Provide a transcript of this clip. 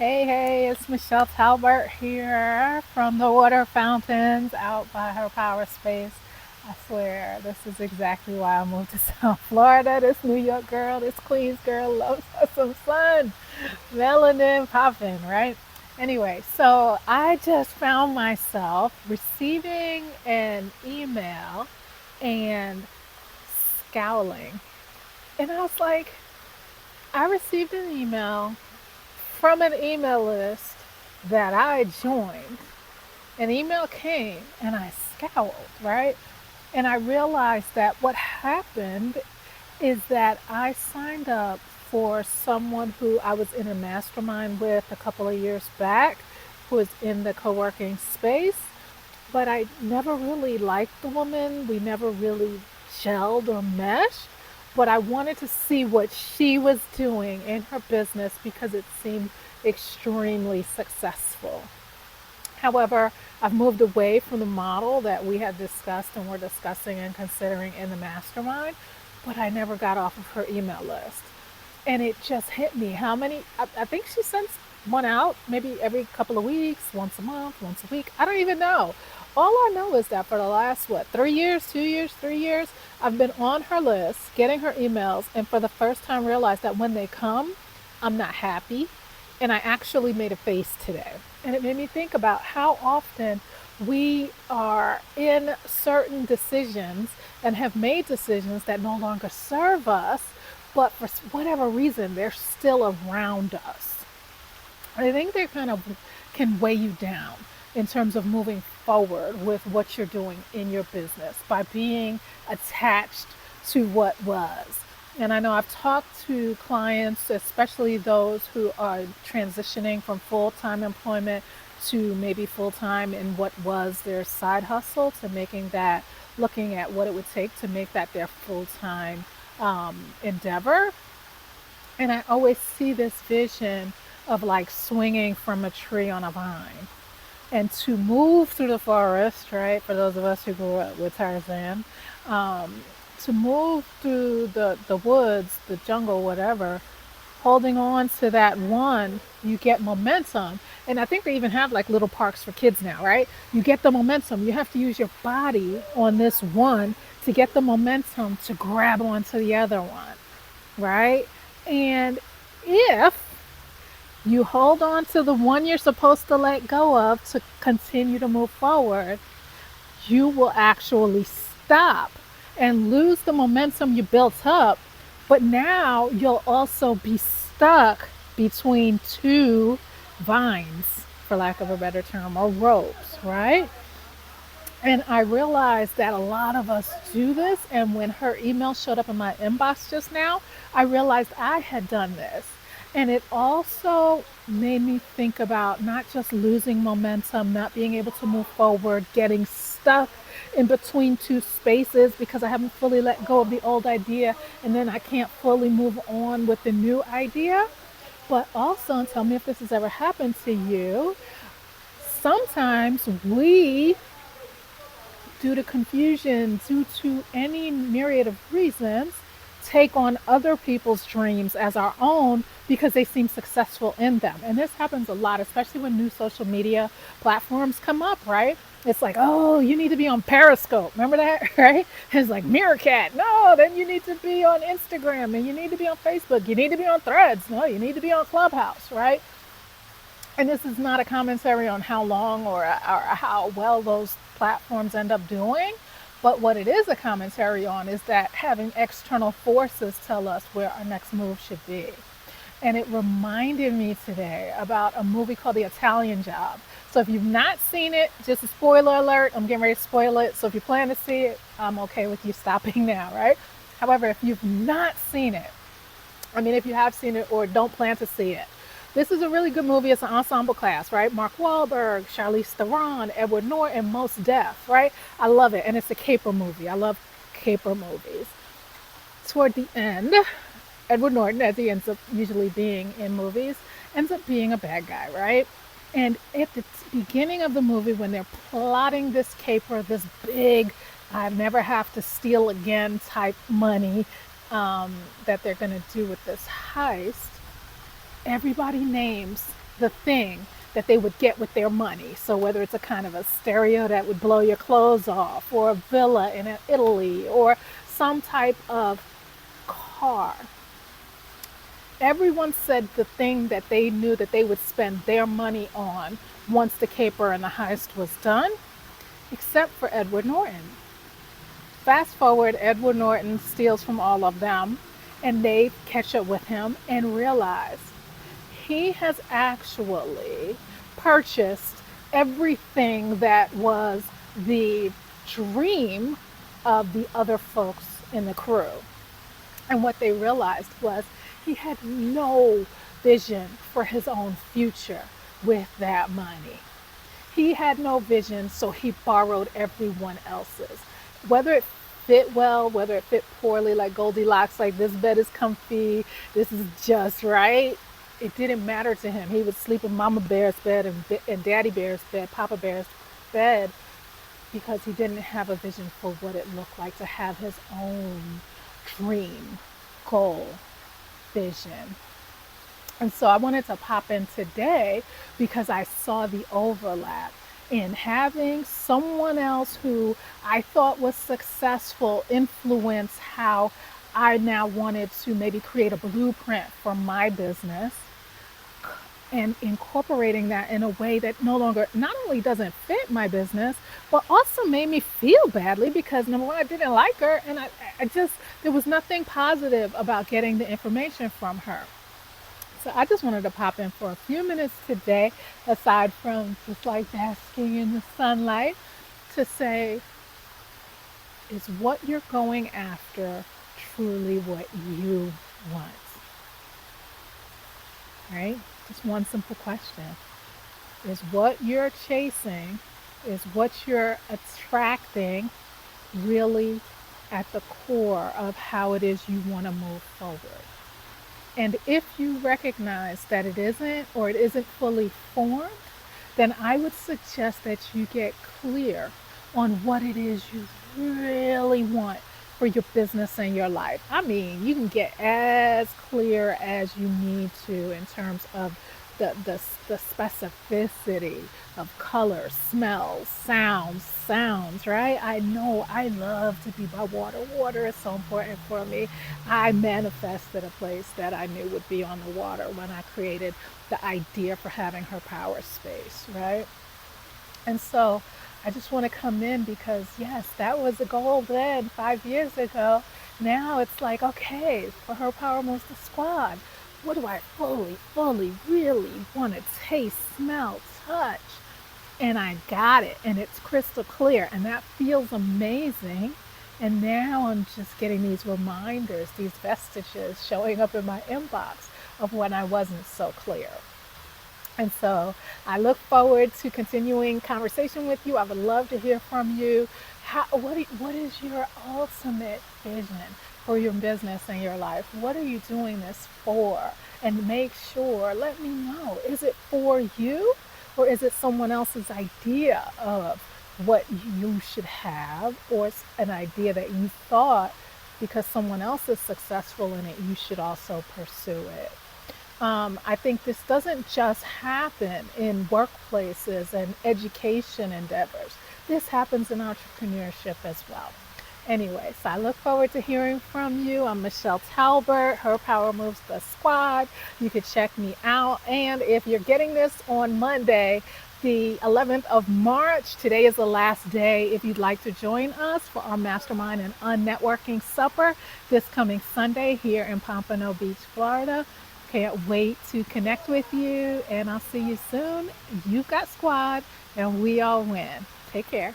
Hey, it's Michelle Talbert here from the water fountains out by her power space. I swear, this is exactly why I moved to South Florida. This New York girl, this Queens girl loves her some sun. Melanin popping, right? Anyway, so I just found myself receiving an email and scowling. And I was like, I received an email from an email list that I joined. An email came and I scowled, right? And I realized that what happened is that I signed up for someone who I was in a mastermind with a couple of years back, who was in the co working space. But I never really liked the woman. We never really gelled or meshed. But I wanted to see what she was doing in her business because it seemed extremely successful. However, I've moved away from the model that we had discussed and were discussing and considering in the mastermind, but I never got off of her email list. And it just hit me how many, I think she sends one out maybe every couple of weeks, once a month, once a week. I don't even know. All I know is that for the last, 3 years, 2 years, 3 years, I've been on her list, getting her emails, and for the first time realized that when they come, I'm not happy. And I actually made a face today. And it made me think about how often we are in certain decisions and have made decisions that no longer serve us, but for whatever reason, they're still around us. I think they kind of can weigh you down in terms of moving forward with what you're doing in your business by being attached to what was. And I know I've talked to clients, especially those who are transitioning from full time employment to maybe full time in what was their side hustle, to making that, looking at what it would take to make that their full time endeavor. And I always see this vision of like swinging from a tree on a vine and to move through the forest, right? For those of us who grew up with Tarzan, to move through the woods, the jungle, whatever, holding on to that one, you get momentum. And I think they even have like little parks for kids now, right? You get the momentum. You have to use your body on this one to get the momentum to grab onto the other one, right? And if you hold on to the one you're supposed to let go of to continue to move forward, you will actually stop and lose the momentum you built up. But now you'll also be stuck between two vines, for lack of a better term, or ropes, right? And I realized that a lot of us do this. And when her email showed up in my inbox just now, I realized I had done this. And it also made me think about not just losing momentum, not being able to move forward, getting stuck in between two spaces because I haven't fully let go of the old idea and then I can't fully move on with the new idea. But also, and tell me if this has ever happened to you, sometimes we, due to confusion, due to any myriad of reasons, take on other people's dreams as our own because they seem successful in them. And this happens a lot, especially when new social media platforms come up, right? It's like, oh, you need to be on Periscope. Remember that, right? It's like Meerkat. No, then you need to be on Instagram and you need to be on Facebook. You need to be on Threads. No, you need to be on Clubhouse, right? And this is not a commentary on how long or how well those platforms end up doing. But what it is a commentary on is that having external forces tell us where our next move should be. And it reminded me today about a movie called The Italian Job. So if you've not seen it, just a spoiler alert, I'm getting ready to spoil it. So if you plan to see it, I'm okay with you stopping now, right? However, if you've not seen it, if you have seen it or don't plan to see it, this is a really good movie. It's an ensemble cast, right? Mark Wahlberg, Charlize Theron, Edward Norton, and Mos Def, right? I love it. And it's a caper movie. I love caper movies. Toward the end, Edward Norton, as he ends up usually being in movies, ends up being a bad guy, right? And at the beginning of the movie, when they're plotting this caper, this big, I never have to steal again type money that they're going to do with this heist, everybody names the thing that they would get with their money. So whether it's a kind of a stereo that would blow your clothes off, or a villa in Italy, or some type of car, everyone said the thing that they knew that they would spend their money on once the caper and the heist was done, except for Edward Norton. Fast forward, Edward Norton steals from all of them, and they catch up with him and realize he has actually purchased everything that was the dream of the other folks in the crew. And what they realized was he had no vision for his own future with that money. He had no vision, so he borrowed everyone else's. Whether it fit well, whether it fit poorly, like Goldilocks, like this bed is comfy, this is just right. It didn't matter to him. He would sleep in Mama Bear's bed and Daddy Bear's bed, Papa Bear's bed, because he didn't have a vision for what it looked like to have his own dream, goal, vision. And so I wanted to pop in today because I saw the overlap in having someone else who I thought was successful influence how I now wanted to maybe create a blueprint for my business, and incorporating that in a way that no longer not only doesn't fit my business, but also made me feel badly because number one, I didn't like her, and I just there was nothing positive about getting the information from her. So I just wanted to pop in for a few minutes today, aside from just like basking in the sunlight, to say, is what you're going after truly what you want? Right? Just one simple question. Is what you're chasing, is what you're attracting really at the core of how it is you want to move forward? And if you recognize that it isn't, or it isn't fully formed, then I would suggest that you get clear on what it is you really want for your business and your life. I mean, you can get as clear as you need to in terms of the specificity of colors, smells, sounds, right? I know I love to be by water. Water is so important for me. I manifested a place that I knew would be on the water when I created the idea for having her power space, right? And so I just want to come in because, yes, that was a goal then 5 years ago. Now it's like, okay, for her power moves the squad. What do I fully, really want to taste, smell, touch? And I got it, and it's crystal clear, and that feels amazing. And now I'm just getting these reminders, these vestiges showing up in my inbox of when I wasn't so clear. And so I look forward to continuing conversation with you. I would love to hear from you. What is your ultimate vision for your business and your life? What are you doing this for? And make sure, let me know, is it for you, or is it someone else's idea of what you should have, or it's an idea that you thought because someone else is successful in it, you should also pursue it? I think this doesn't just happen in workplaces and education endeavors. This happens in entrepreneurship as well. Anyway, so I look forward to hearing from you. I'm Michelle Talbert. Her Power Moves the Squad. You can check me out. And if you're getting this on Monday, the 11th of March, today is the last day if you'd like to join us for our Mastermind and Unnetworking Supper this coming Sunday here in Pompano Beach, Florida. Can't wait to connect with you, and I'll see you soon. You've got squad, and we all win. Take care.